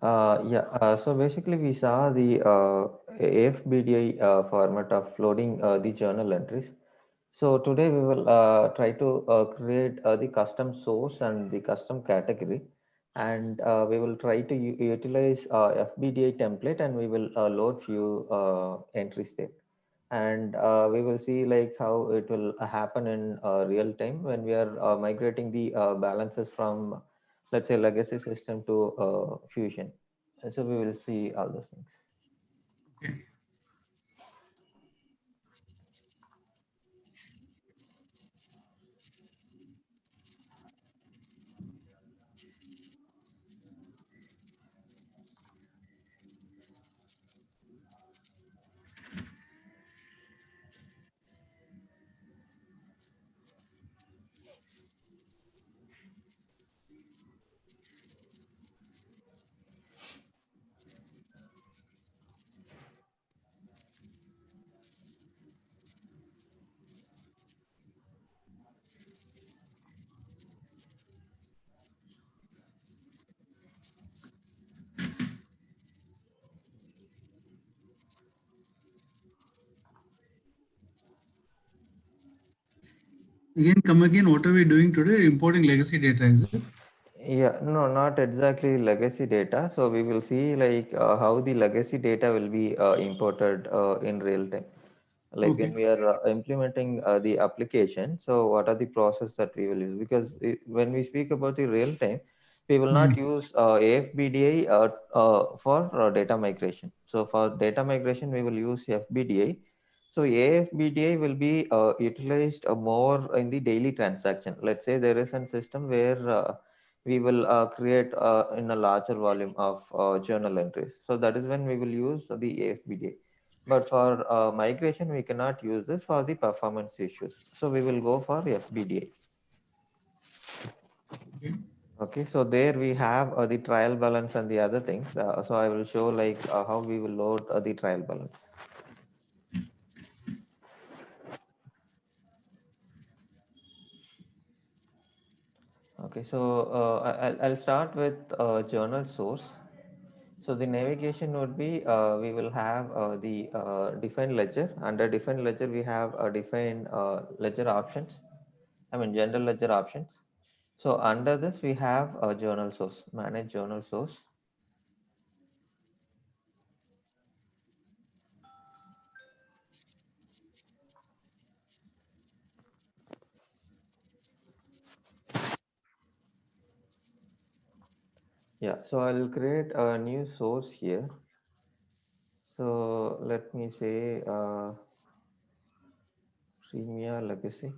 So basically, we saw the AFBDI format of loading the journal entries. So today we will try to create the custom source and the custom category, and we will try to utilize FBDI template, and we will load few entries there, and we will see like how it will happen in real time when we are migrating the balances from, let's say, legacy system to Fusion. So we will see all those things. Okay. Again, come again. What are we doing today? Importing legacy data, is it? Yeah, no, not exactly legacy data. So we will see like how the legacy data will be imported in real time. Like when Okay. we are implementing the application, so what are the process that we will use? Because when we speak about the real time, we will Hmm. not use AFBDI for data migration. So for data migration, we will use FBDI. So AFBDI will be utilized more in the daily transaction. Let's say there is a system where we will create in a larger volume of journal entries. So that is when we will use the AFBDA. But for migration, we cannot use this for the performance issues. So we will go for FBDA. Okay. Okay, so there we have the trial balance and the other things. So I will show like how we will load the trial balance. Okay, so I'll start with journal source. So the navigation would be we will have the defined ledger. Under defined ledger, we have defined ledger options. I mean general ledger options. So under this, we have a journal source, manage journal source. Yeah, so I'll create a new source here. So let me say Premia Legacy.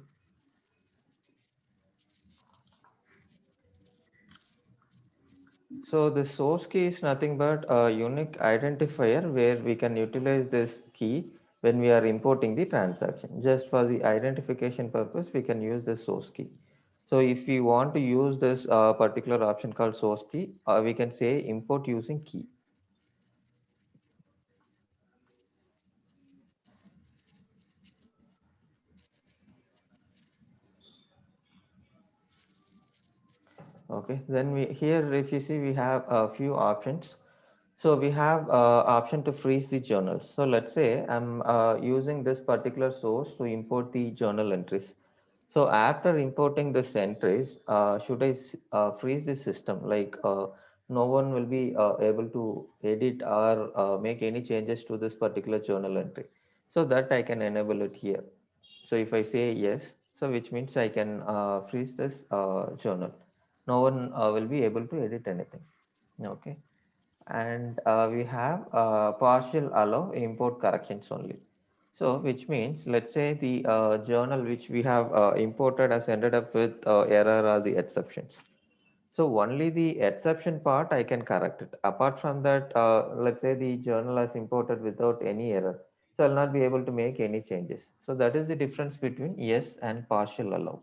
So the source key is nothing but a unique identifier where we can utilize this key when we are importing the transaction. Just for the identification purpose, we can use the source key. So if we want to use this particular option called source key, we can say import using key. Okay, then we here if you see we have a few options. So we have option to freeze the journals. So let's say I'm using this particular source to import the journal entries. So after importing this entries, should I freeze the system? Like no one will be able to edit or make any changes to this particular journal entry. So that I can enable it here. So if I say yes, so which means I can freeze this journal. No one will be able to edit anything. Okay. And we have partial allow import corrections only. So which means, let's say the journal which we have imported has ended up with error or the exceptions. So only the exception part I can correct it. Apart from that, let's say the journal has imported without any error. So I'll not be able to make any changes. So that is the difference between yes and partial allow.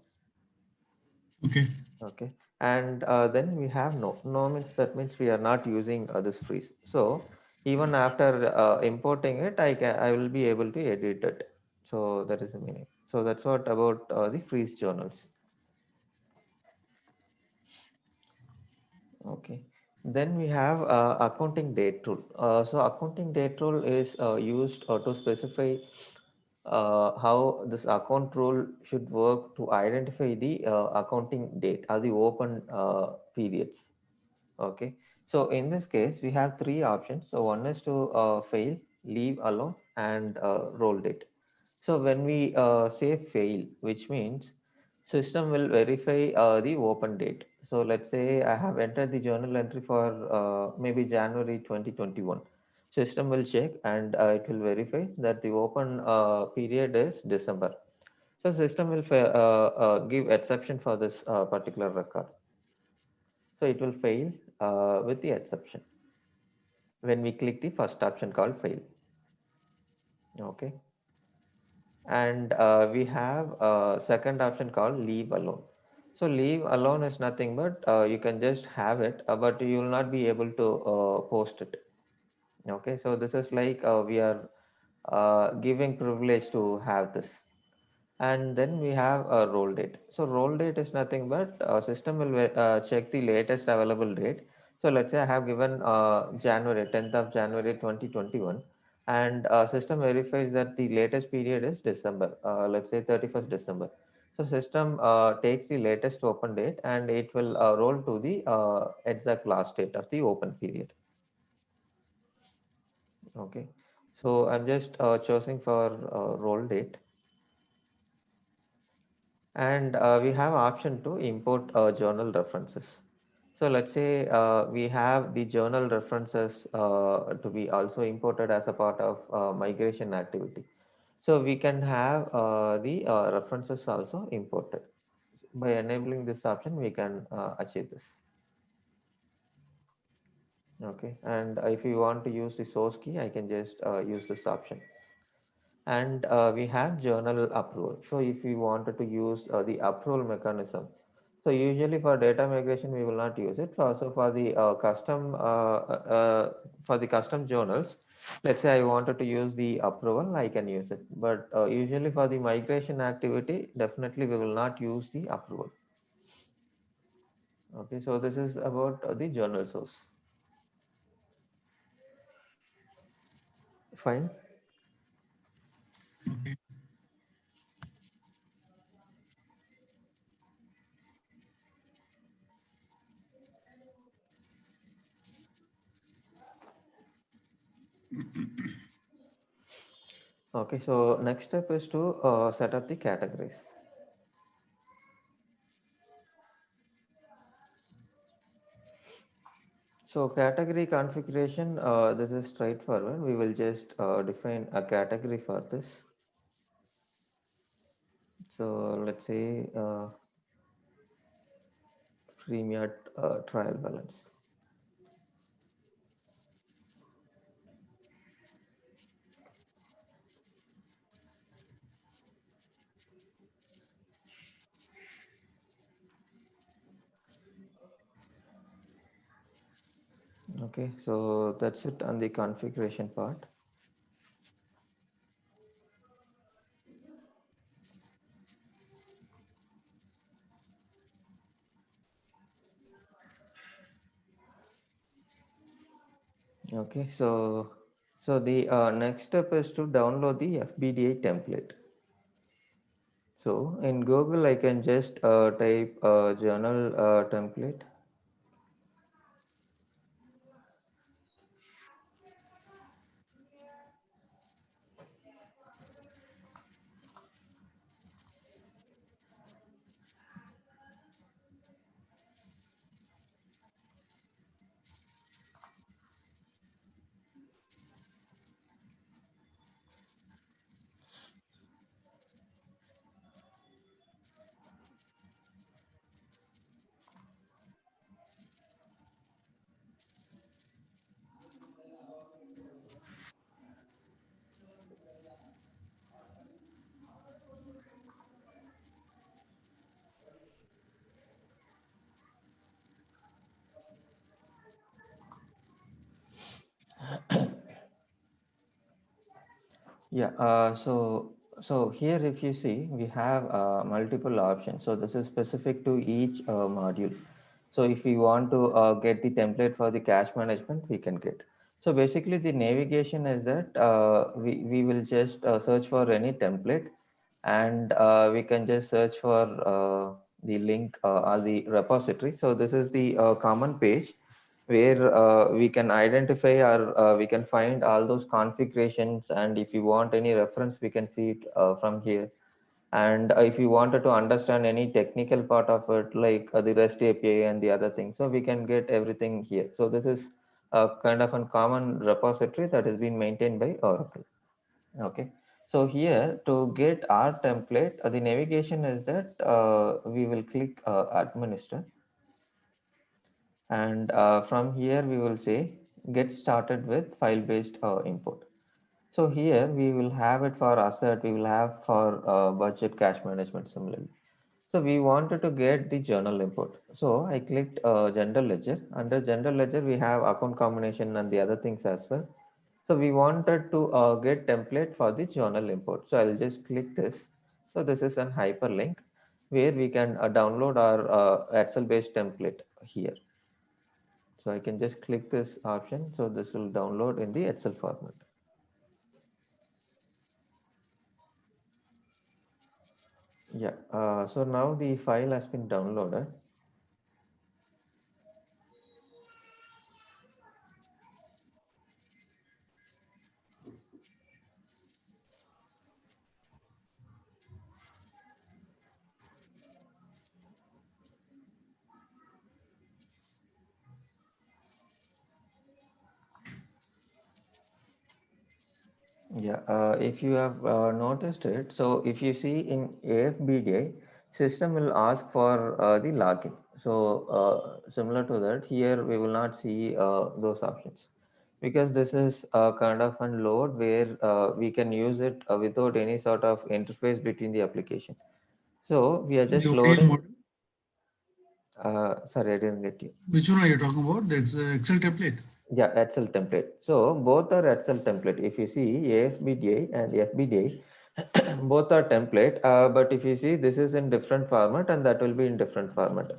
Okay. Okay. And then we have no. No means that means we are not using this freeze. So even after importing it, I will be able to edit it. So that is the meaning. So that's what about the freeze journals. Okay. Then we have accounting date rule. So accounting date rule is used to specify how this account rule should work to identify the accounting date or the open periods. Okay. So in this case, we have three options. So one is to fail, leave alone, and roll date. So when we say fail, which means system will verify the open date. So let's say I have entered the journal entry for maybe January 2021. System will check and it will verify that the open period is December. So system will give exception for this particular record. So it will fail with the exception when we click the first option called fail. Okay. And we have a second option called leave alone. So leave alone is nothing but you can just have it, but you will not be able to post it. Okay, so this is like we are giving privilege to have this. And then we have a roll date. So roll date is nothing but system will check the latest available date. So let's say I have given January 10th of January 2021, and system verifies that the latest period is December. Let's say 31st December. So system takes the latest open date and it will roll to the exact last date of the open period. Okay. So I'm just choosing for roll date. And we have option to import journal references. So let's say we have the journal references to be also imported as a part of migration activity. So we can have the references also imported. By enabling this option, we can achieve this. Okay, and if you want to use the source key, I can just use this option. And we have journal approval. So if we wanted to use the approval mechanism, so usually for data migration we will not use it. So for the custom journals, let's say I wanted to use the approval, I can use it. But usually for the migration activity, definitely we will not use the approval. Okay, so this is about the journal source. Fine. Okay. Okay, so next step is to set up the categories. So category configuration, this is straightforward. We will just define a category for this. So let's say premium trial balance. Okay, so that's it on the configuration part. Okay, so the next step is to download the FBDI template. So in Google, I can just type journal template. Yeah, so here if you see, we have multiple options. So this is specific to each module. So if we want to get the template for the cache management, we can get. So basically the navigation is that we will just search for any template, and we can just search for the link or the repository. So this is the common page where we can identify or we can find all those configurations, and if you want any reference, we can see it from here. And if you wanted to understand any technical part of it, like the REST API and the other things, so we can get everything here. So this is a kind of a common repository that has been maintained by Oracle. Okay. So here to get our template, the navigation is that we will click administer, and from here we will say get started with file-based import. So here we will have it for asset, we will have for budget cache management similarly. So we wanted to get the journal import. So I clicked general ledger. Under general ledger, we have account combination and the other things as well. So we wanted to get template for the journal import. So I'll just click this. So this is an hyperlink where we can download our Excel based template here. So I can just click this option. So this will download in the Excel format. Yeah. So now the file has been downloaded. Yeah, if you have noticed it, so if you see in AFBDA, system will ask for the login. So similar to that, here we will not see those options because this is a kind of a load where we can use it without any sort of interface between the application. So we are The just OPM loading. model. Sorry, I didn't get you. Which one are you talking about? That's Excel template. Yeah, Excel template. So both are Excel template. If you see AFBDA and FBDA, both are template. But if you see, this is in different format and that will be in different format.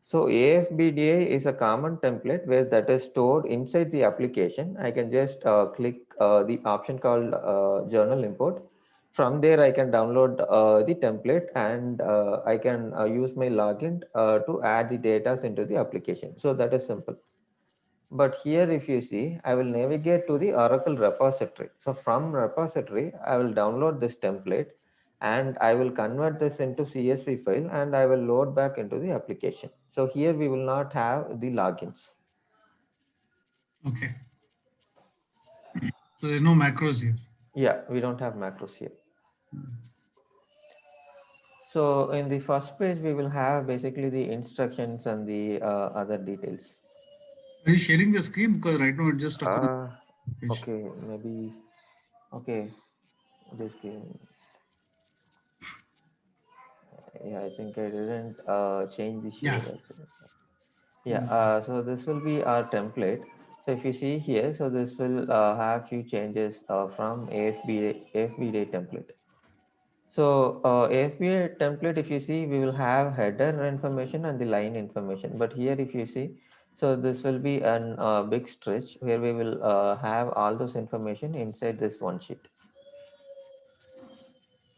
So AFBDA is a common template where that is stored inside the application. I can just click the option called journal import. From there, I can download the template, and I can use my login to add the data into the application. So that is simple. But here, if you see, I will navigate to the Oracle repository. So from repository, I will download this template and I will convert this into CSV file and I will load back into the application. So here we will not have the logins. Okay. So there's no macros here. Yeah, we don't have macros here. So in the first page, we will have basically the instructions and the other details. Are you sharing the screen? Because right now it's just stuck on Uh, the page. okay, maybe, okay, this game. Yeah, I think I didn't change the Yeah. shade actually. Yeah, so this will be our template. So if you see here, so this will have few changes from AFBA template. So AFBA template, if you see, we will have header information and the line information. But here, if you see, so this will be an big stretch where we will have all those information inside this one sheet.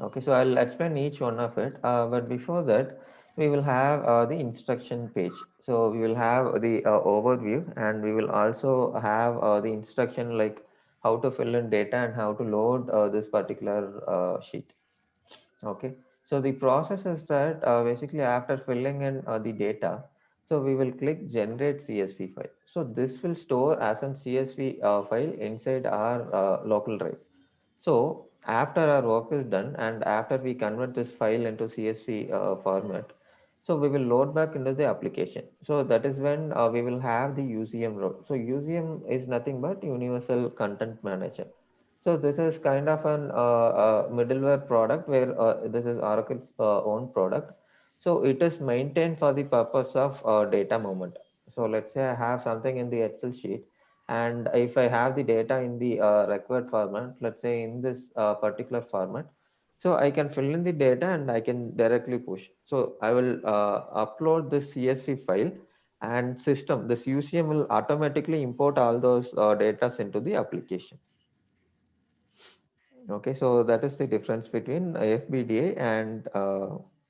Okay, so I'll explain each one of it. But before that, we will have the instruction page. So we will have the overview, and we will also have the instruction like how to fill in data and how to load this particular sheet. Okay, so the process is that basically after filling in the data, so we will click generate CSV file. So this will store as an CSV file inside our local drive. So after our work is done and after we convert this file into CSV format, so we will load back into the application. So that is when we will have the UCM role. So UCM is nothing but Universal Content Manager. So this is kind of an middleware product where this is Oracle's own product. So it is maintained for the purpose of data movement. So let's say I have something in the Excel sheet, and if I have the data in the required format, let's say in this particular format, so I can fill in the data and I can directly push. So I will upload the CSV file, and system, this UCM will automatically import all those data into the application. Okay, so that is the difference between FBDA and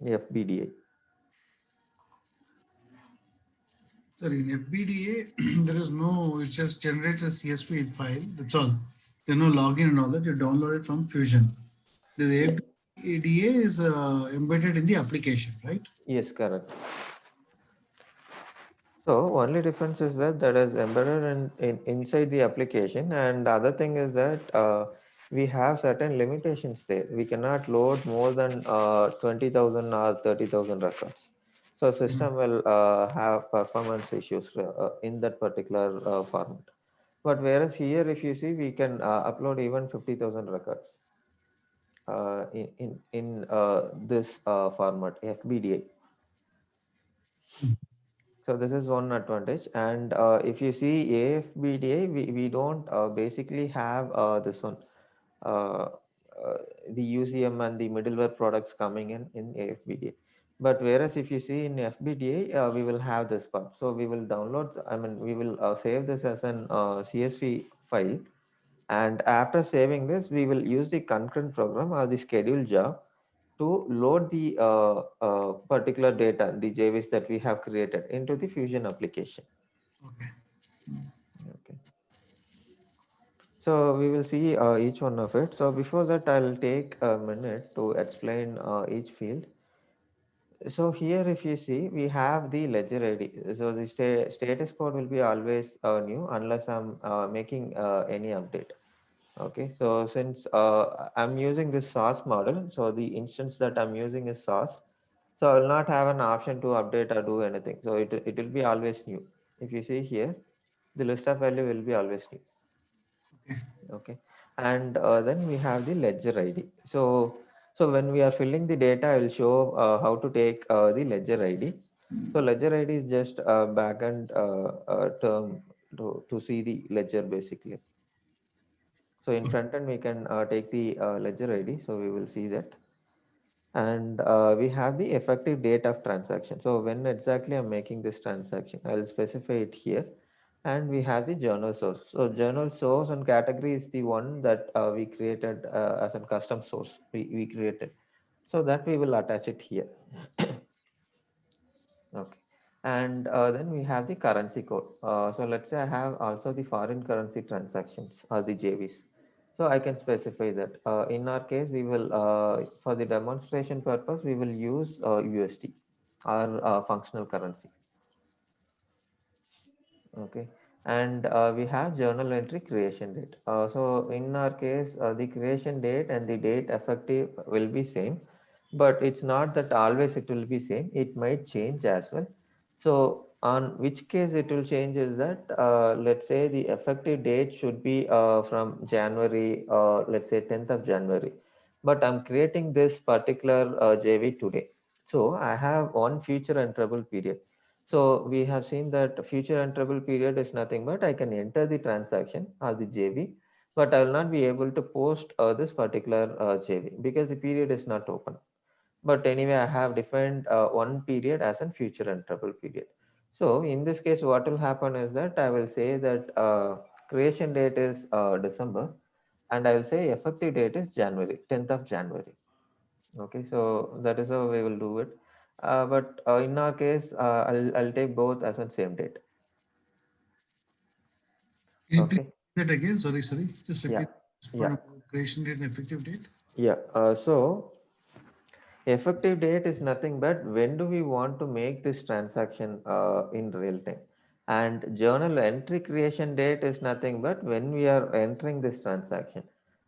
FBDA. Sorry, in FBDA, there is no, it just generates a CSV file. That's all. There's no login and all that. You download it from Fusion. The Yeah, FBDA is embedded in the application, right? yes, correct. So only difference is that that is embedded inside the application, and the other thing is that we have certain limitations there. We cannot load more than 20,000 or 30,000 records. So Mhm. system will have performance issues in that particular format. But whereas here, if you see, we can upload even 50,000 records in this format, FBDA. So this is one advantage. And if you see AFBDA, we don't basically have this one, uh, the UCM and the middleware products coming in AFBDA. But whereas if you see in FBDA, we will have this part. So we will download, I mean, we will save this as an CSV file. And after saving this, we will use the concurrent program or the schedule job to load the particular data, the JVs that we have created into the Fusion application. Okay. Okay. So we will see each one of it. So before that, I'll take a minute to explain each field. So here, if you see, we have the ledger ID. So the status code will be always new unless I'm making any update. Okay, so since I'm using this source model, so the instance that I'm using is source. So I will not have an option to update or do anything. So it will be always new. If you see here, the list of value will be always new. Okay. Okay, and then we have the ledger ID. So when we are filling the data, I will show how to take the ledger ID. So ledger ID is just a backend term to see the ledger basically. So in front end we can take the ledger ID. So we will see that. And we have the effective date of transaction. So when exactly I'm making this transaction, I'll specify it here. And we have the journal source. So journal source and category is the one that we created as a custom source we created. So that we will attach it here. Okay. And then we have the currency code. So let's say I have also the foreign currency transactions or the JVs. So I can specify that. In our case, we will, for the demonstration purpose, we will use USD or functional currency. Okay. And we have journal entry creation date. So in our case, the creation date and the date effective will be same, but it's not that always it will be same. It might change as well. So on which case it will change is that, let's say the effective date should be from January, let's say 10th of January, but I'm creating this particular JV today. So I have one future and trouble period. So we have seen that future enterable period is nothing but I can enter the transaction or the JV, but I will not be able to post this particular JV because the period is not open. But anyway, I have defined one period as a future enterable period. So in this case, what will happen is that I will say that creation date is December, and I will say effective date is January, 10th of January. Okay, so that is how we will do it. But in our case, I'll take both as on same date. Can you please Okay. repeat that again? Sorry, sorry. Just Yeah. repeat this part Yeah. about creation date and effective date. Yeah. So effective date is nothing but when do we want to make this transaction in real time. And journal entry creation date is nothing but when we are entering this transaction.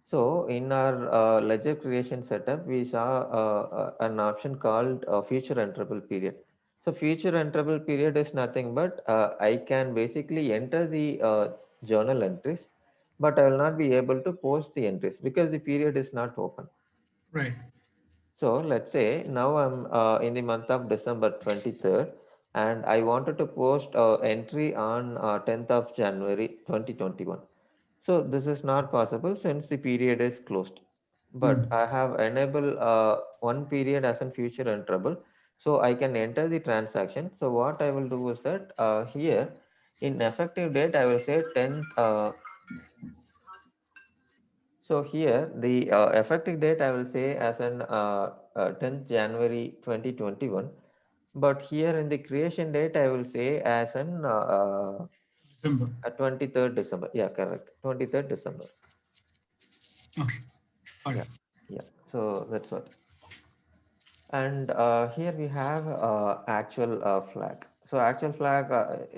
So in our ledger creation setup, we saw an option called future enterable period. So future enterable period is nothing but I can basically enter the journal entries, but I will not be able to post the entries because the period is not open. Right. So let's say now I'm in the month of December 23rd, and I wanted to post entry on 10th of January 2021. So this is not possible since the period is closed. But Hmm. I have enabled one period as in future and trouble. So I can enter the transaction. So what I will do is that here in effective date, I will say 10th. So here the effective date I will say as an 10th January 2021. But here in the creation date, I will say as an December. 23rd December. Yeah, correct. 23rd December. Okay. Got Yeah, it. yeah. So that's what. And here we have actual flag. So actual flag,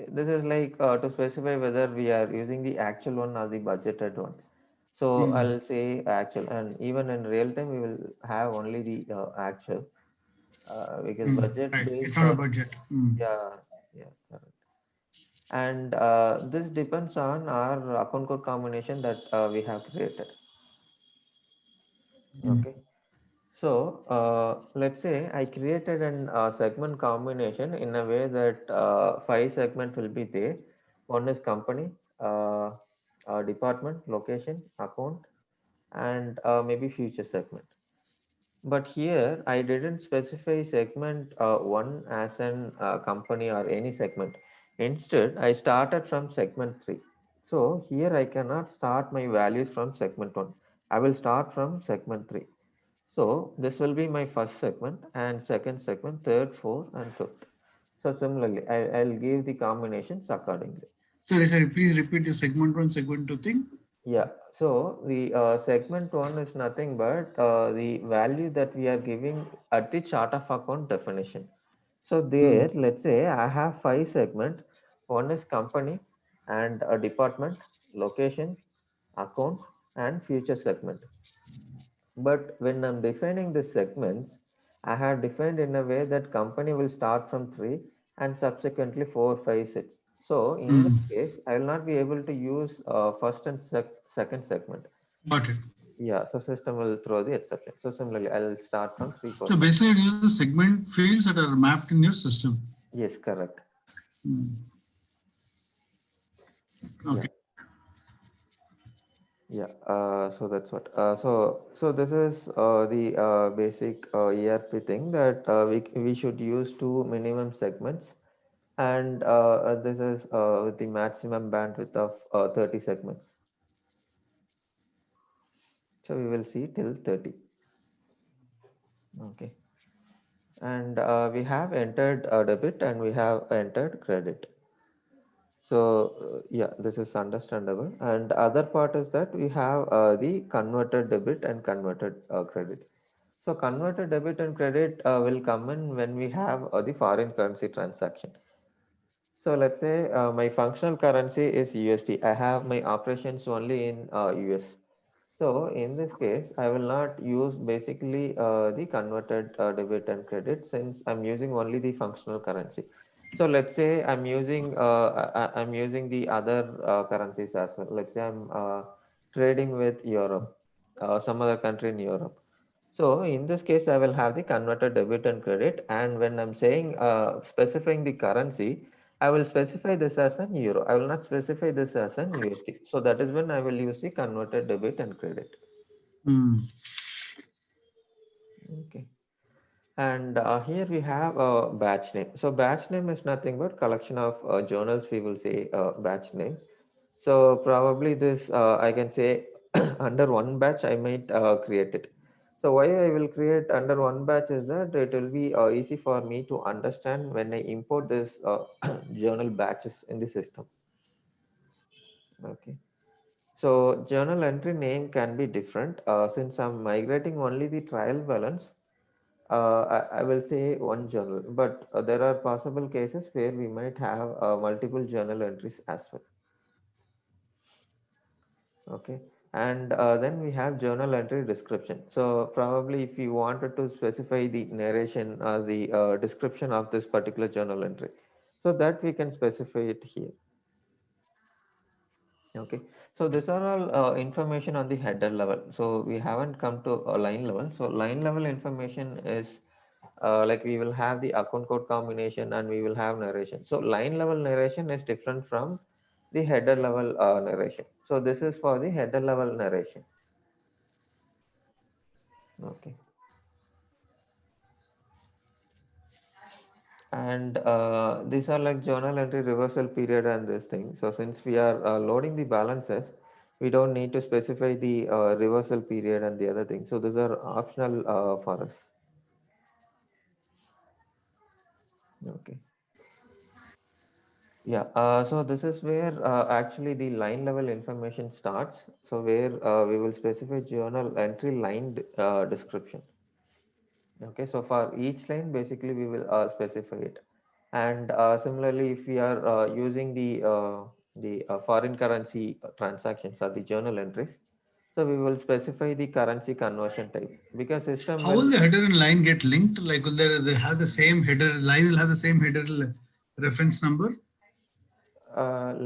this is like to specify whether we are using the actual one or the budgeted one. So Hmm. I'll say actual, and even in real time, we will have only the actual because Hmm. budget Right. It's based not a on, budget. Hmm. yeah, yeah, correct. And this depends on our account code combination that we have created. Hmm. Okay. So let's say I created an segment combination in a way that five segment will be there. One is company, uh, department, location, account, and maybe future segment. But here I didn't specify segment one as an company or any segment. Instead, I started from segment three. So here I cannot start my values from segment one. I will start from segment three. So this will be my first segment and second segment, third, fourth, and fifth. So similarly, I'll give the combinations accordingly. Sorry, sorry. Please repeat the segment one, segment two thing. Yeah. So the segment one is nothing but the value that we are giving at the chart of account definition. So Hmm. there, let's say I have five segments. One is company and a department, location, account, and future segment. But when I'm defining the segments, I have defined in a way that company will start from three and subsequently four, five, six. So in Hmm. this case, I will not be able to use first and second segment. Got it. Yeah, so system will throw the exception. So similarly, I'll start from three, four, So five. basically, it uses the segment fields that are mapped in your system. Yes, correct. Hmm. Yeah, Okay. yeah. So that's what. So this is the basic ERP thing that we should use two minimum segments, and this is with the maximum bandwidth of 30 segments. So we will see till 30. Okay. And we have entered debit and we have entered credit. So yeah, this is understandable. And other part is that we have the converted debit and converted credit. So converted debit and credit will come in when we have the foreign currency transaction. So let's say my functional currency is USD. I have my operations only in US. So in this case, I will not use basically the converted debit and credit since I'm using only the functional currency. So let's say I'm using the other currencies as well. Let's say I'm trading with Europe, some other country in Europe. So in this case, I will have the converted debit and credit. And when I'm saying specifying the currency, I will specify this as an euro. I will not specify this as an USD. So that is when I will use the converted debit and credit. Hmm. Okay. And here we have a batch name. So batch name is nothing but collection of journals. We will say batch name. So probably this I can say under one batch I might create it. So why I will create under one batch is that it will be easy for me to understand when I import this journal batches in the system. Okay. So journal entry name can be different. Since I'm migrating only the trial balance, I will say one journal, but there are possible cases where we might have multiple journal entries as well. Okay. And then we have journal entry description. So probably if you wanted to specify the narration or the description of this particular journal entry, so that we can specify it here. Okay. So these are all information on the header level. So we haven't come to a line level. So line level information is like we will have the account code combination and we will have narration. So line level narration is different from the header level narration. So this is for the header level narration. Okay. And these are like journal entry reversal period and this thing. So since we are loading the balances, we don't need to specify the reversal period and the other thing. So these are optional for us. Okay. Yeah. So this is where actually the line level information starts. So where we will specify journal entry line description. Okay, so for each line, basically we will specify it. And similarly, if we are using the foreign currency transactions or the journal entries, so we will specify the currency conversion type because system How will will the header and line get linked? Like, will they have the same header, line will have the same header reference number?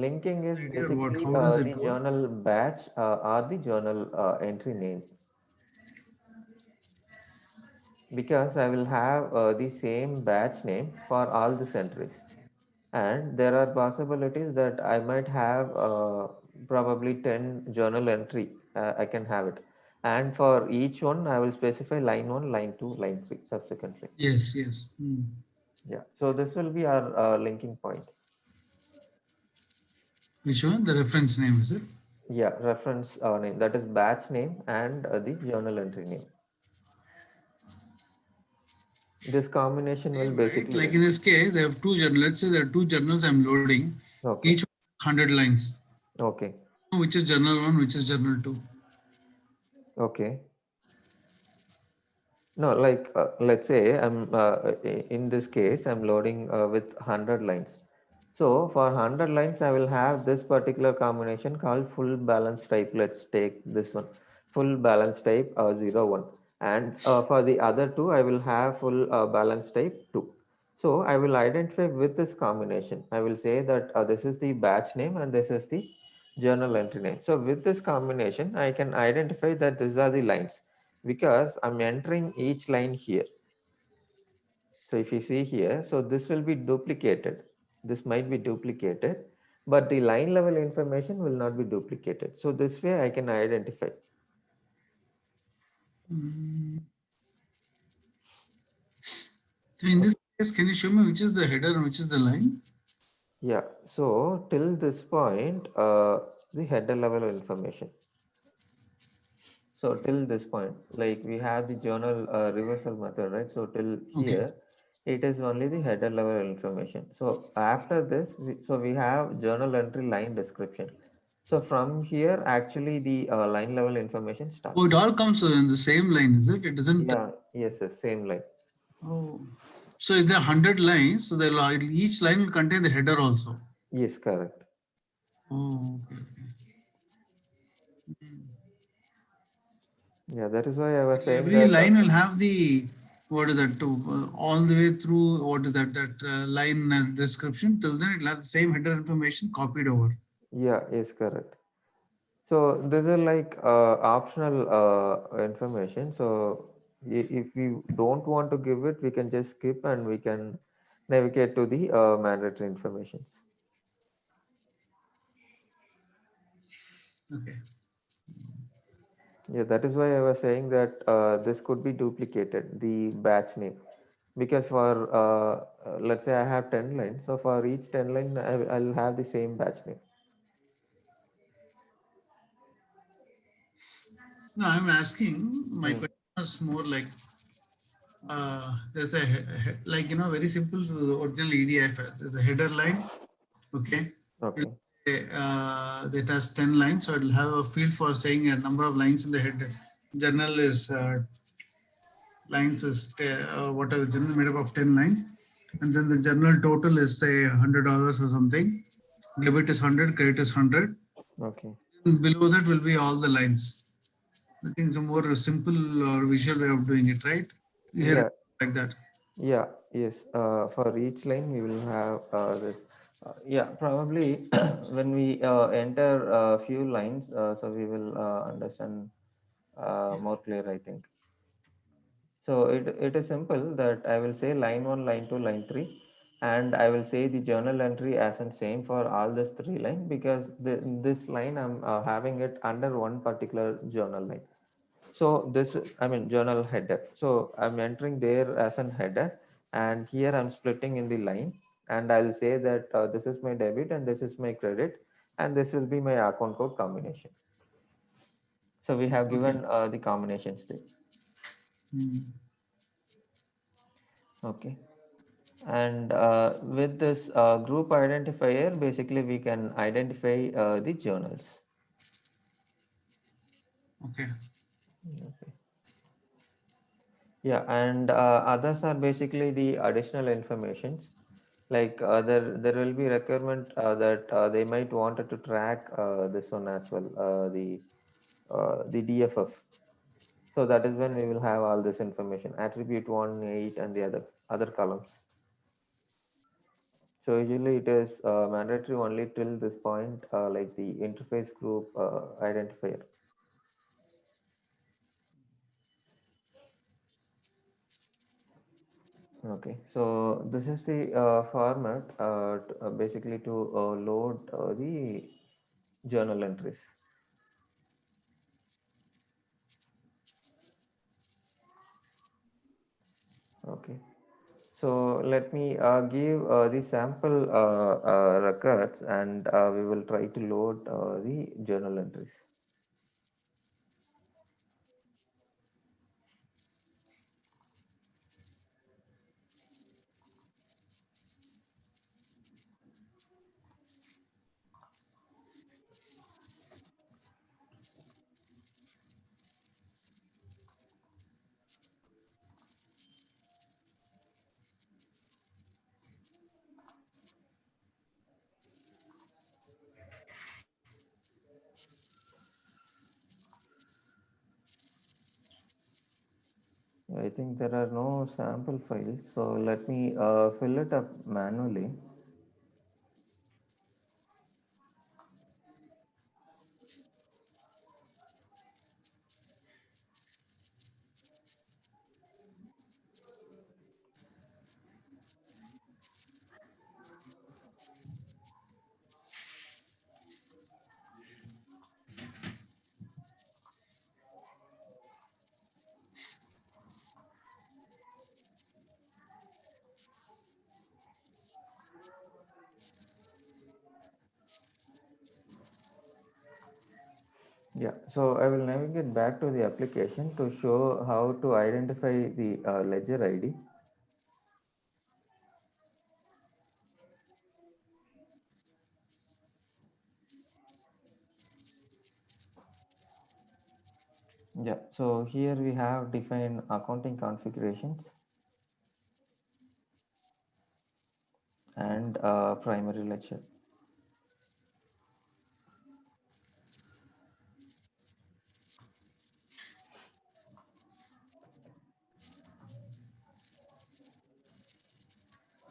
linking is Idea or what? basically How does it the work? journal batch or the journal entry name because I will have the same batch name for all the entries. And there are possibilities that I might have probably 10 journal entry. I can have it. And for each one, I will specify line 1, line 2, line 3 subsequently. Yes, yes. Hmm. Yeah. So this will be our linking point. Which one? The reference name, is it? Yeah. Reference name. That is batch name and the journal entry name. This combination will Same, right? basically, Like in this case, there have two journals. Let's say there are two journals I'm loading, okay. each 100 lines. Okay. Which is journal one, which is journal two. Okay. No, like let's say I'm in this case I'm loading with 100 lines. So for 100 lines, I will have this particular combination called full balance type. Let's take this one, full balance type 0, 1. And for the other two, I will have full balance type 2. So I will identify with this combination. I will say that this is the batch name and this is the journal entry name. So with this combination, I can identify that these are the lines because I'm entering each line here. So if you see here, so this will be duplicated. This might be duplicated, but the line level information will not be duplicated. So this way I can identify. Mm. So in this Okay. case, can you show me which is the header and which is the line? Yeah. So till this point, the header level information. So till this point, like we have the journal reversal method, right? So till Okay. here, it is only the header level information. So after this, so we have journal entry line description. So from here, actually the line level information Oh, it starts. all comes in the same line, is it? It doesn't. Yeah, yes, yes, same line. Oh. So if there are 100 lines, so each line will contain the header also. Yes, correct. Oh, okay, okay. Yeah, that is why I was saying Every that. line will have the, what is that, all the way through, what is that line description. Till then, it'll have the same header information copied over. Yeah, yes, correct. So these are like optional information. So if we don't want to give it, we can just skip and we can navigate to the mandatory informations. Okay. Yeah, that is why I was saying that this could be duplicated, the batch name. Because for, let's say I have 10 lines. So for each 10 line, I'll have the same batch name. No, I'm asking, my Hmm. question was more like, there's a, like, very simple to the original EDF. There's a header line, okay? Okay. That has 10 lines, so it'll have a field for saying a number of lines in the header. Journal is lines is what are the journal made up of 10 lines, and then the journal total is say $100 or something. Debit is 100, credit is 100. Okay. And below that will be all the lines. I think it's a more simple or visual way of doing it, right? You hear it Yeah. like that. Yeah. Yes. For each line, we will have this. Yeah. Probably when we enter a few lines, so we will understand more clear, I think. So it is simple that I will say line 1, line 2, line 3, and I will say the journal entry as in same for all these three line because this line I'm having it under one particular journal line. So this, I mean, journal header. So I'm entering there as an header. and here I'm splitting in the line, and I'll say that this is my debit and this is my credit, and this will be my account code combination. So we have Okay. given the combinations there. Mm. Okay. And with this group identifier, basically we can identify the journals. Okay. Okay. Yeah, and others are basically the additional informations. Like there will be requirement that they might wanted to track this one as well, the DFF. So that is when we will have all this information, attribute 1, 8, and the other columns. So usually it is mandatory only till this point, like the interface group identifier. Okay, so this is the format basically to load the journal entries. Okay, so let me give the sample records, and we will try to load the journal entries. I think there are no sample files, so let me fill it up manually. Yeah, so I will navigate back to the application to show how to identify the ledger ID. Yeah, so here we have defined accounting configurations and primary ledger.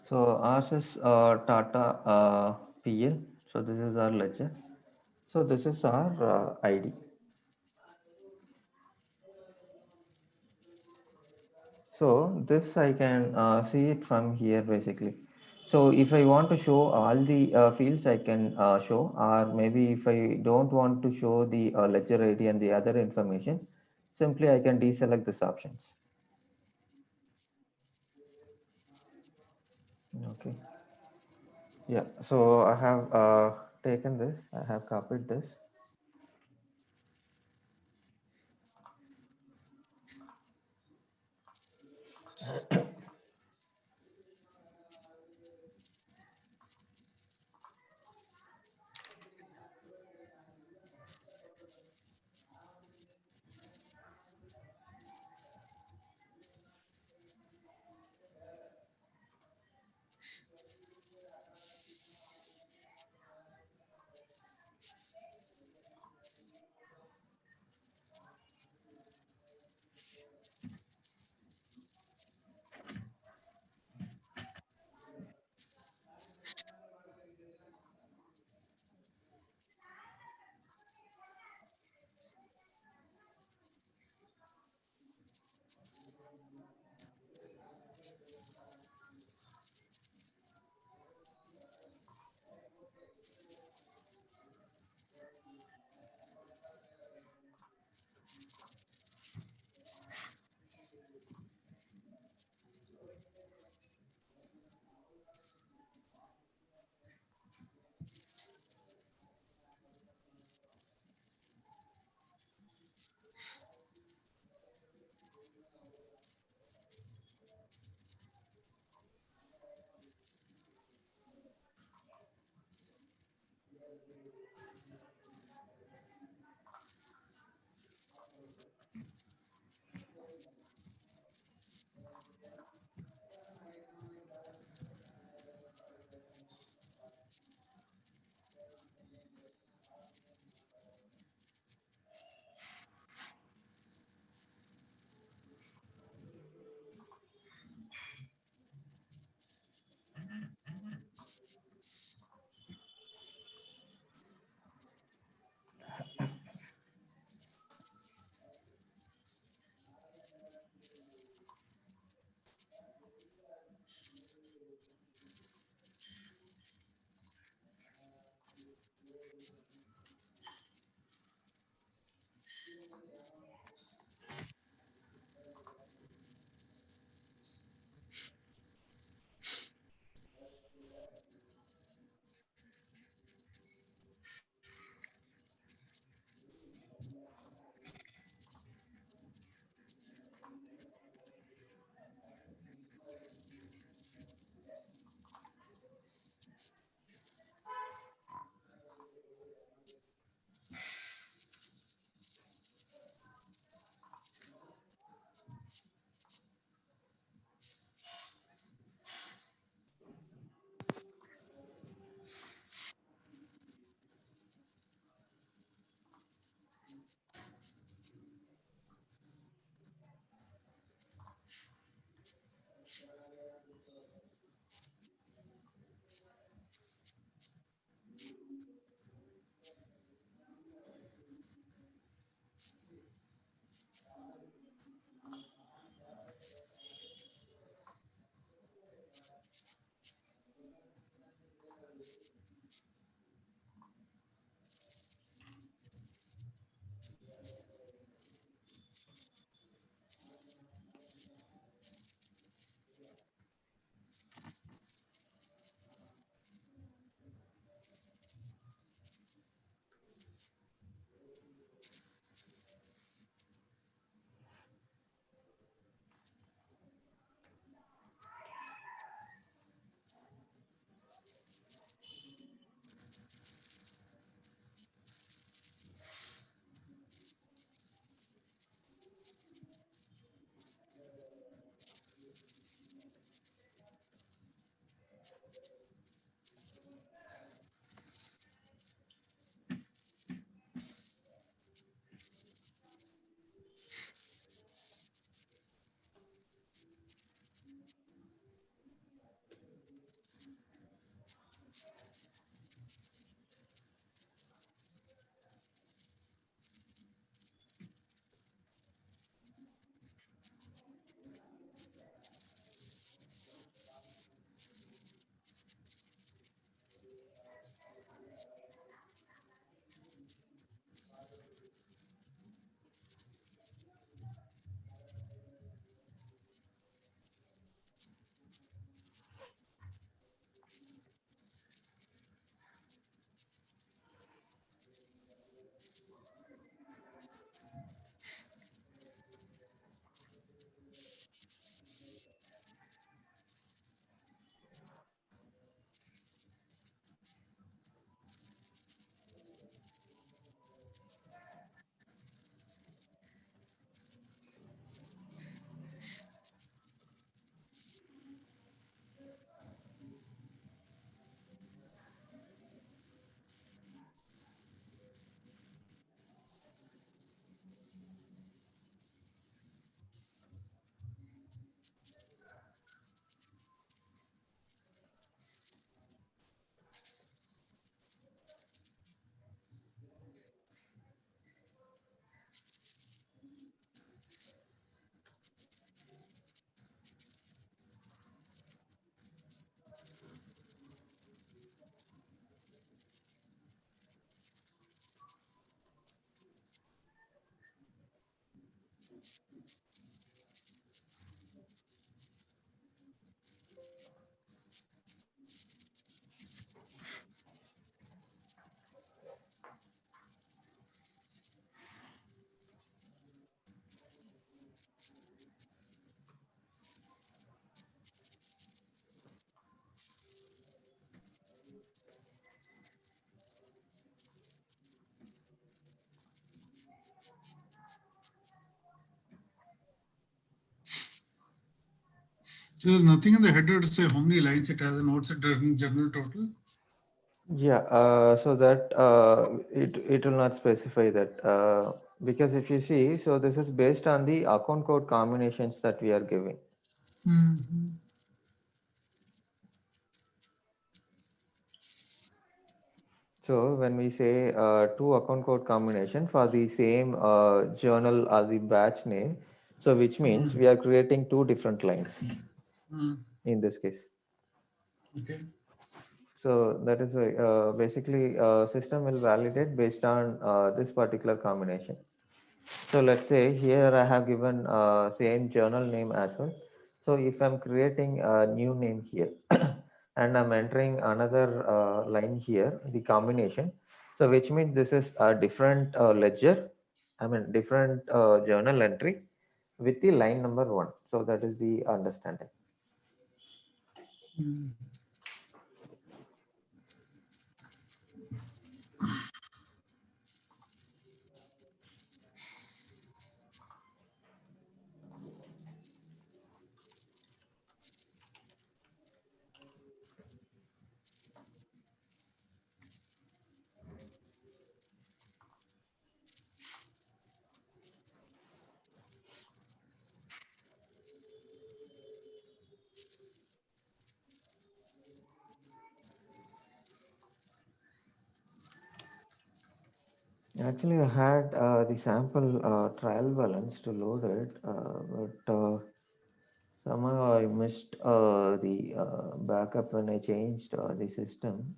So ours is Tata PL. So this is our ledger. So this is our ID. So this I can see it from here basically. So if I want to show all the fields, I can show, or maybe if I don't want to show the ledger ID and the other information, simply I can deselect these options. Okay. Yeah. So I have taken this. I have copied this. So there's nothing in the header to say how many lines it has and what's the general total. Yeah, so that it will not specify that because if you see, so this is based on the account code combinations that we are giving. Mhm. So when we say two account code combination for the same journal or the batch name, so which means we are creating two different lines Mm. in this case. Okay. So that is basically system will validate based on this particular combination. So let's say here I have given same journal name as well. So if I'm creating a new name here and I'm entering another line here, the combination. So which means this is a different ledger, I mean different journal entry with the line number one. So that is the understanding. Mm. Actually, I had the sample trial balance to load it, but somehow I missed the backup when I changed the system.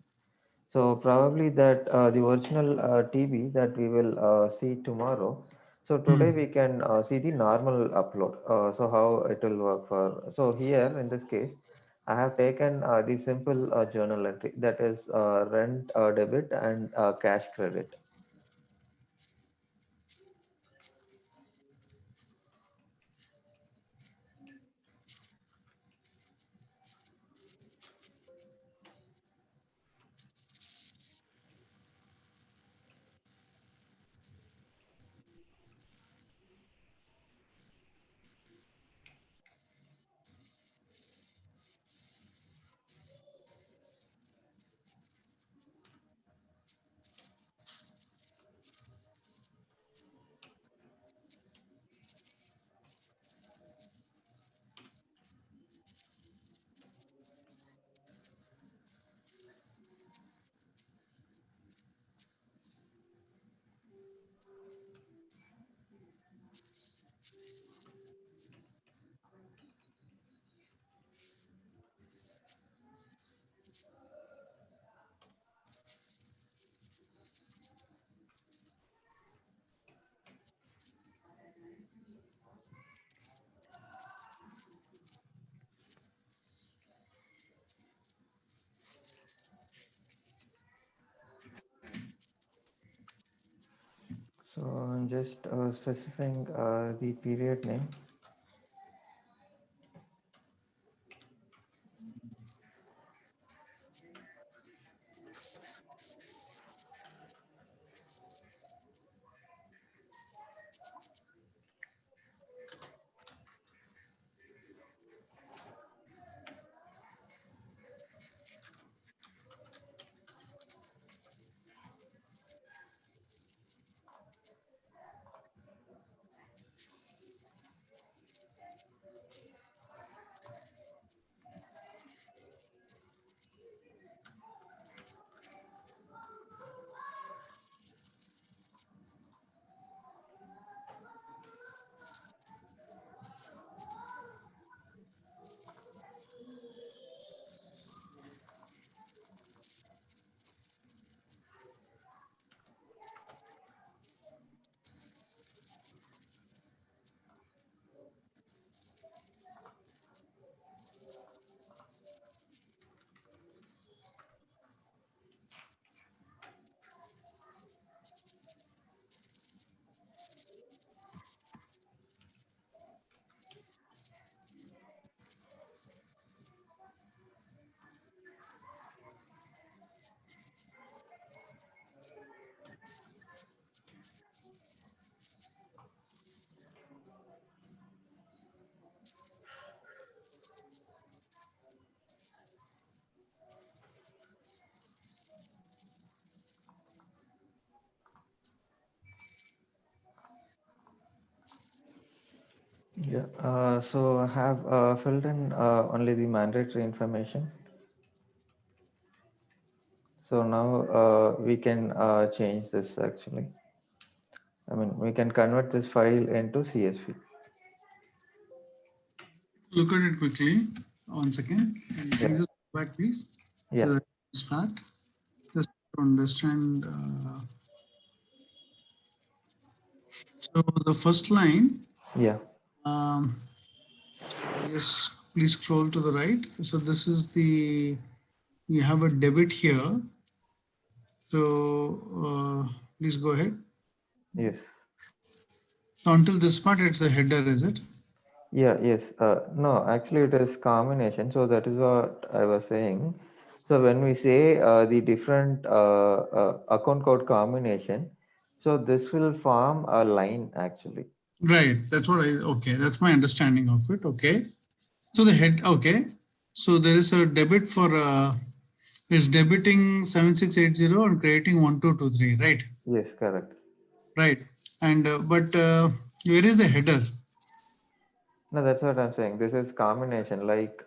So probably that the original TB that we will see tomorrow. So today Mm. we can see the normal upload. So how it will work for. So here in this case, I have taken the simple journal entry that is rent debit and cash credit. So I'm just specifying the period name. Yeah. So I have filled in only the mandatory information. So now we can change this actually. I mean, we can convert this file into CSV. Look at it quickly. One second. Can you Yeah. just go back, please, Yeah. to the start? Just to understand. So the first line, Yeah. um, yes, please scroll to the right. So this is the, you have a debit here. So please go ahead. Yes. So until this part, it's the header, is it? Yeah. Yes. No, actually, it is combination. So that is what I was saying. So when we say the different account code combination, so this will form a line actually. Right. That's what I, okay. That's my understanding of it. Okay. So the head, okay. So there is a debit for, it's debiting 7680 and creating 1223, right? Yes. Correct. Right. And, where is the header? No, that's what I'm saying. This is combination. Like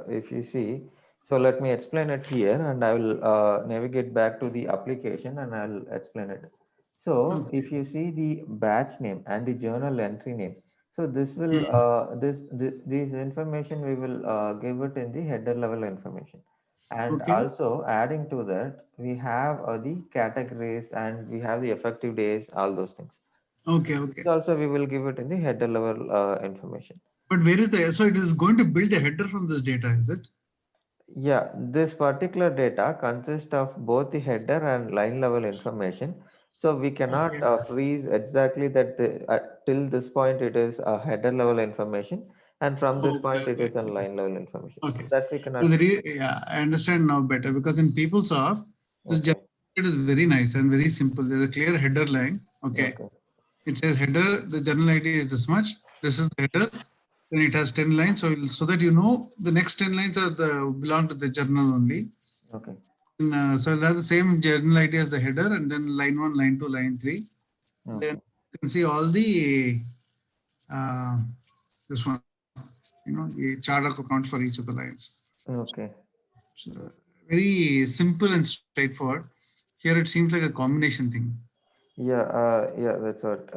if you see, so let me explain it here, and I will navigate back to the application, and I'll explain it. So Okay. if you see the batch name and the journal entry name, so this will Hmm. this information we will give it in the header level information, and Okay. also adding to that we have the categories and we have the effective days, all those things. Okay. This Okay. also we will give it in the header level information. But where is the, so it is going to build a header from this data, is it? Yeah, this particular data consists of both the header and line level information. So we cannot Okay. freeze exactly that till this point it is a header level information, and from this Okay. point it Okay. is a line level information. So Okay. that we So cannot. yeah, I understand now better because in PeopleSoft, this Okay. generated is very nice and very simple. There's a clear header line. Okay. Okay. It says header, the journal ID is this much. This is the header. Then it has 10 lines. So that you know the next 10 lines are the belong to the journal only. Okay. And, so it has the same journal ID as the header and then line 1, line 2, line 3. Then Okay. you can see all the uh, this one, the chart of accounts for each of the lines. Okay. So very simple and straightforward. Here it seems like a combination thing. Yeah, yeah, that's what.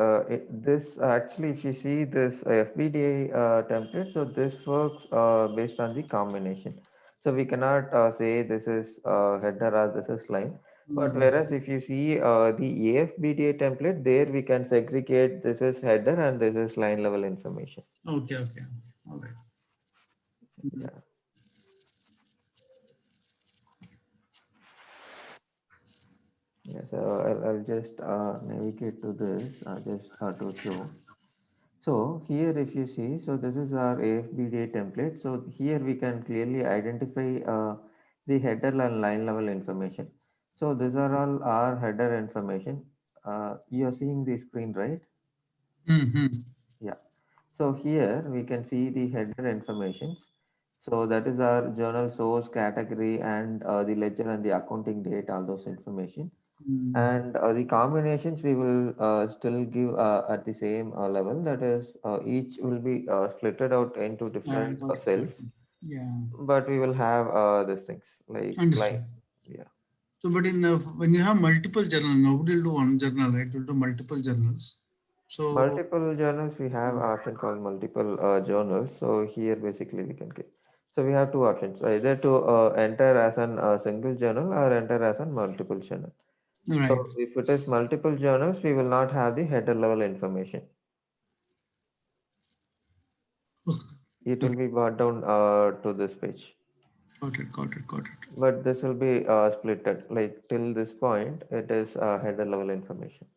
This actually, if you see this FBDA template, so this works based on the combination. So we cannot say this is header or this is line. But Mhm. whereas if you see the AFBDA template, there we can segregate this is header and this is line level information. Okay, okay. All right. Mhm. Yeah, yeah. So I'll just navigate to this just to show. So here if you see, so this is our AFBDA template. So here we can clearly identify the header and line level information. So these are all our header information. You are seeing the screen, right? Mhm. Yeah. So here we can see the header informations. So that is our journal source category and the ledger and the accounting date, all those information. Mm. And the combinations we will still give at the same level. That is, each will be splitted out into Yeah, different got it, got cells, it. Yeah, but we will have these things like understood. yeah, So, but in when you have multiple journals, nobody will do one journal, right? You'll do multiple journals. So, multiple journals. We have option called multiple journals. So here basically we can get. So we have two options, either to enter as an single journal or enter as a multiple journal. right. So if it is multiple journals, we will not have the header level information. It will Okay, be brought down to this page. got it, got it, got it. But this will be splitted. Like till this point, it is header level information.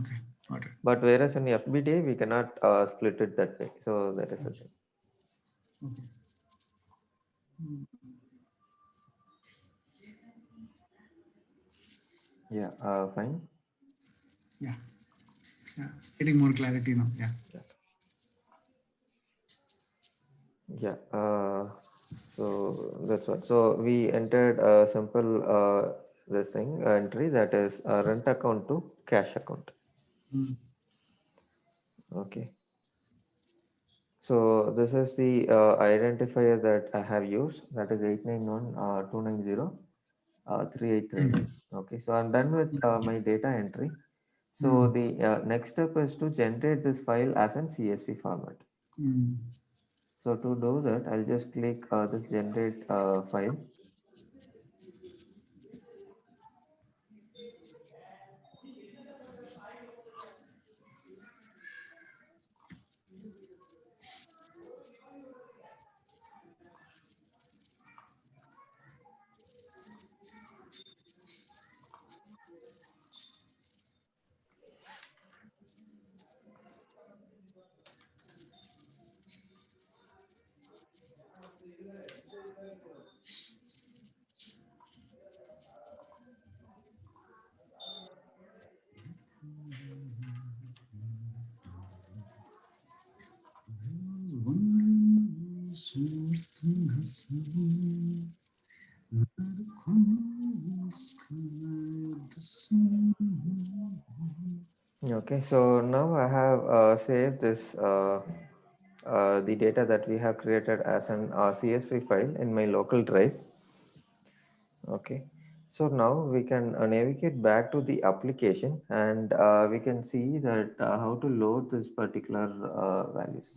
Okay, got it. But whereas in FBDA, we cannot split it that way. So that is the thing. Okay. Yeah, fine. Yeah, yeah. Getting more clarity now. Yeah. Yeah, yeah. So that's what. So we entered a simple this thing entry, that is rent account to cash account. Mm. Okay. So this is the identifier that I have used, that is 891.290.3839. Okay, so I'm done with my data entry. So Mm. the next step is to generate this file as an CSV format. Mm. So to do that, I'll just click this generate file. Okay, so now I have saved this the data that we have created as an CSV file in my local drive. Okay, so now we can navigate back to the application, and we can see that how to load this particular values.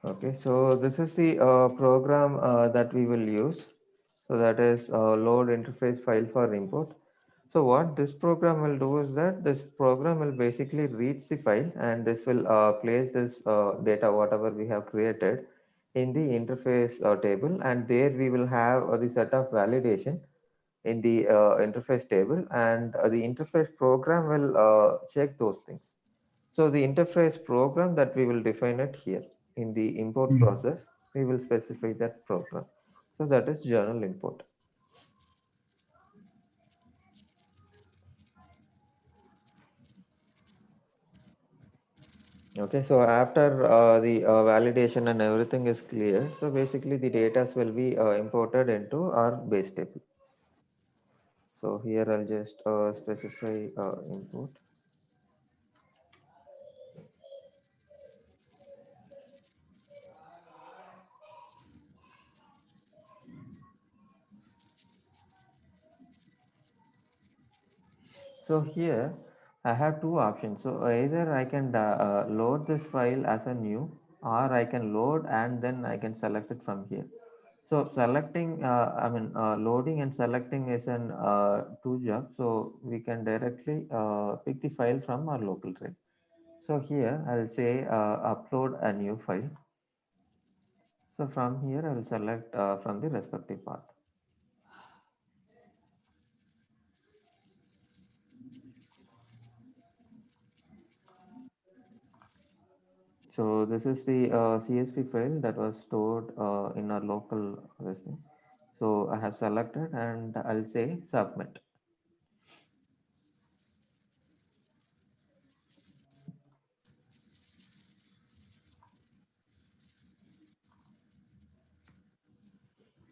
Okay, so this is the program that we will use. So that is load interface file for import. So what this program will do is that this program will basically read the file, and this will place this data, whatever we have created, in the interface table, and there we will have the set of validation in the interface table, and the interface program will check those things. So the interface program that we will define it here in the import Mm. process, we will specify that program. So that is journal import. Okay, so after the validation and everything is clear, so basically the data will be imported into our base table. So here I'll just specify import. So here I have two options. So either I can load this file as a new, or I can load and then I can select it from here. So selecting, loading and selecting is an two job. So we can directly pick the file from our local drive. So here I'll say upload a new file. So from here I will select from the respective path. So this is the CSV file that was stored in our local this thing. So I have selected and I'll say submit.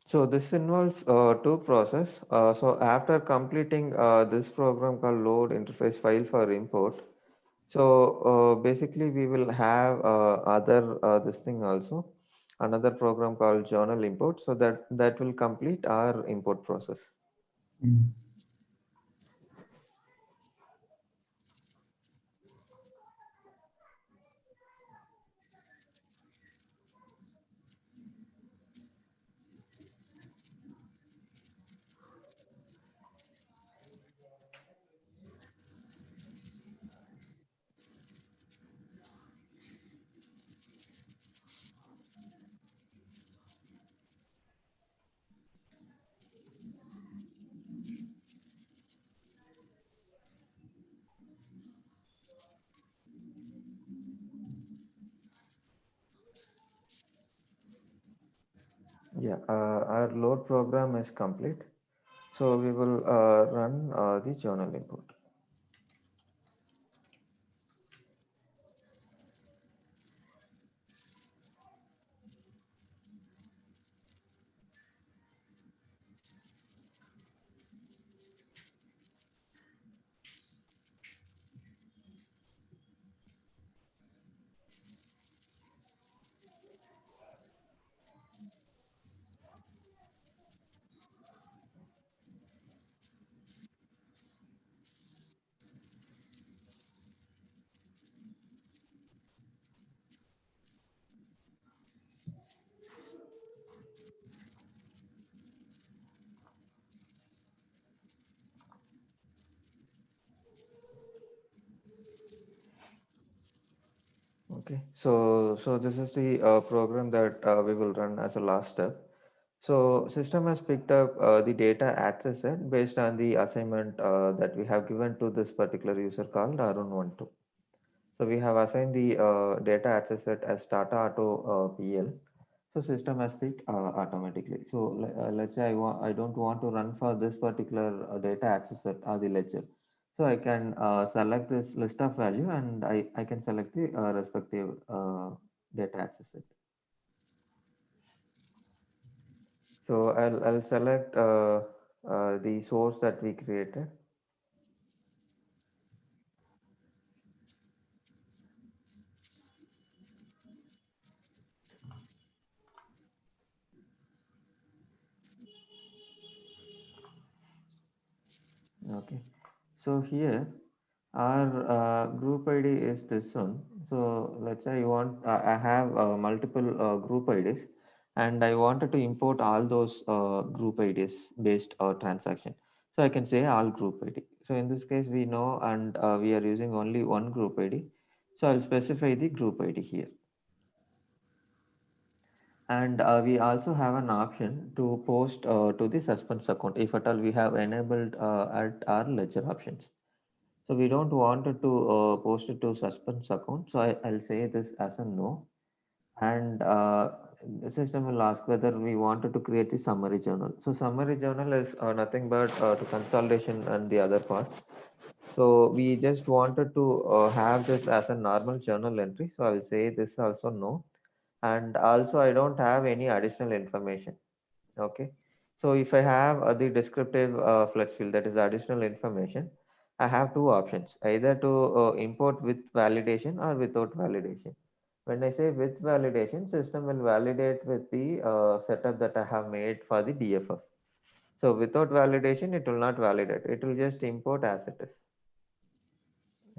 So this involves two process. So after completing this program called load interface file for import, so basically we will have other this thing also, another program called journal import. So that will complete our import process. Mm. Yeah, our load program is complete. So we will run the journal input. Okay, so this is the program that we will run as a last step. So system has picked up the data access set based on the assignment that we have given to this particular user called Arun12. So we have assigned the data access set as Tata Auto PL. So system has picked automatically. So let's say I don't want to run for this particular data access set or the ledger. So I can select this list of value and I can select the respective data access set. So I'll select the source that we created. Okay. So here our group ID is this one. So let's say I have multiple group IDs and I wanted to import all those group IDs based transaction. So I can say all group ID. So in this case we know and we are using only one group ID. So I'll specify the group ID here. And we also have an option to post to the suspense account if at all we have enabled at our ledger options. So we don't want it to post it to suspense account. So I'll say this as a no. And the system will ask whether we wanted to create the summary journal. So summary journal is nothing but to consolidation and the other parts. So we just wanted to have this as a normal journal entry. So I will say this also no. And also I don't have any additional information. Okay. So if I have the descriptive flex field, that is additional information, I have two options, either to import with validation or without validation. When I say with validation, system will validate with the setup that I have made for the DFF. So without validation, it will not validate. It will just import as it is.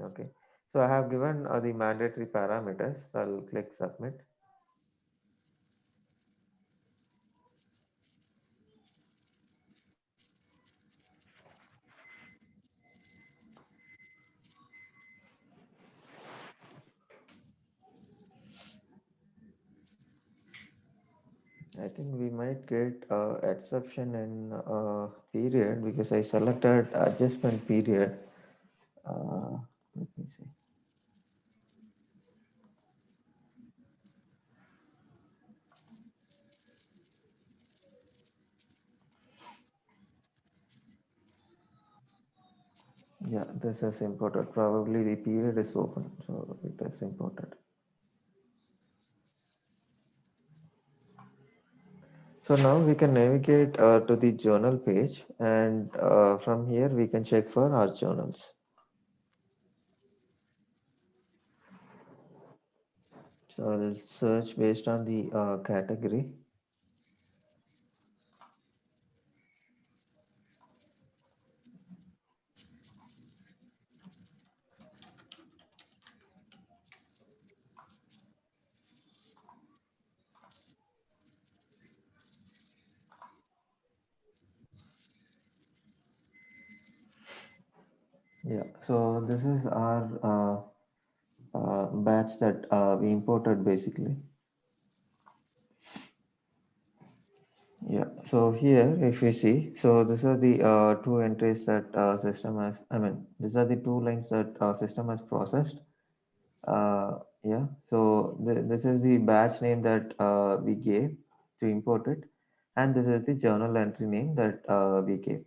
Okay. So I have given the mandatory parameters. So I'll click submit. I think we might get exception in period because I selected adjustment period. Let me see. Yeah, this is imported. Probably the period is open, so it is imported. So now we can navigate to the journal page, and from here we can check for our journals. So I'll search based on the category. Yeah, so this is our batch that we imported basically. Yeah, so here if you see, so these are the two entries that system has, I mean, these are the two lines that system has processed. Yeah, so this is the batch name that we gave to import it. and this is the journal entry name that we gave.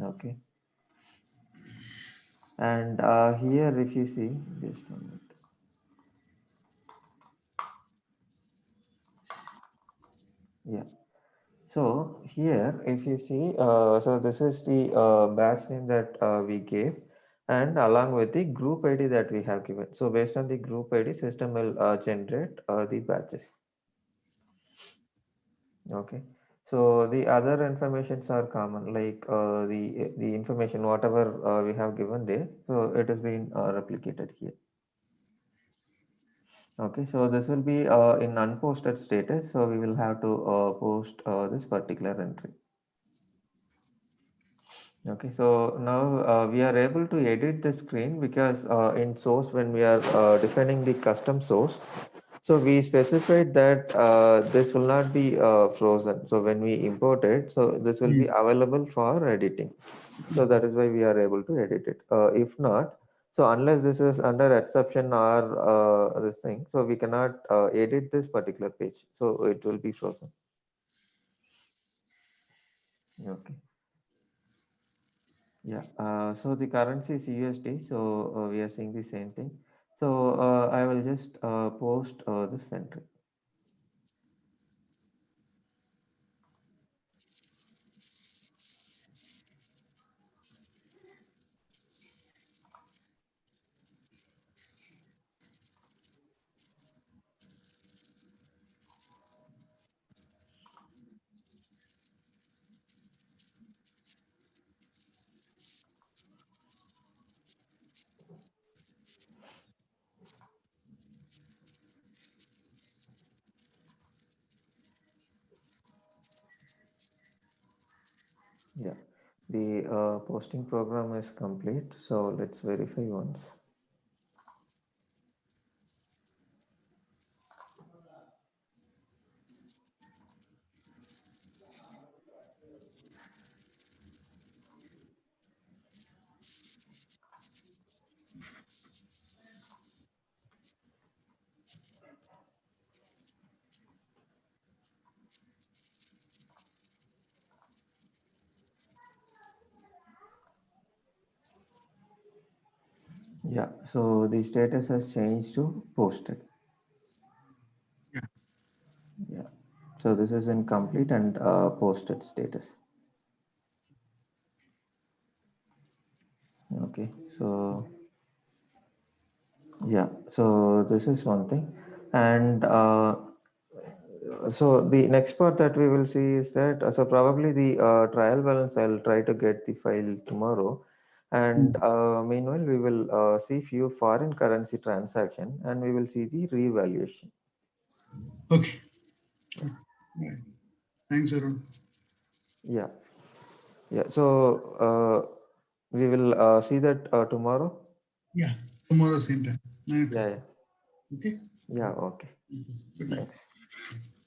Okay. And here, if you see, just a minute. Yeah. So here, if you see, so this is the batch name that we gave, and along with the group ID that we have given. So based on the group ID, system will generate the batches. Okay. So the other informations are common, like the information whatever we have given there. So it has been replicated here. Okay. So this will be in unposted status. So we will have to post this particular entry. Okay, so now we are able to edit the screen because in source, when we are defining the custom source, so we specified that this will not be frozen. So when we import it, so this will be available for editing. So that is why we are able to edit it. If not, so unless this is under exception or this thing, so we cannot edit this particular page. So it will be frozen. Okay. Yeah, so the currency is USD, so we are seeing the same thing. So I will just post this entry. Yeah, the posting program is complete. So let's verify once. Yeah, so the status has changed to posted. Yeah. Yeah, so this is in complete and posted status. Okay, so yeah, so this is one thing. And so the next part that we will see is that so probably the trial balance I'll try to get the file tomorrow, and meanwhile we will see few foreign currency transaction and we will see the revaluation. Okay. Yeah. Thanks, Arun. Yeah, yeah. So we will see that tomorrow. Yeah. Tomorrow same time. 9 o'clock. Yeah, yeah, Okay. yeah. Okay. Good night. Thanks.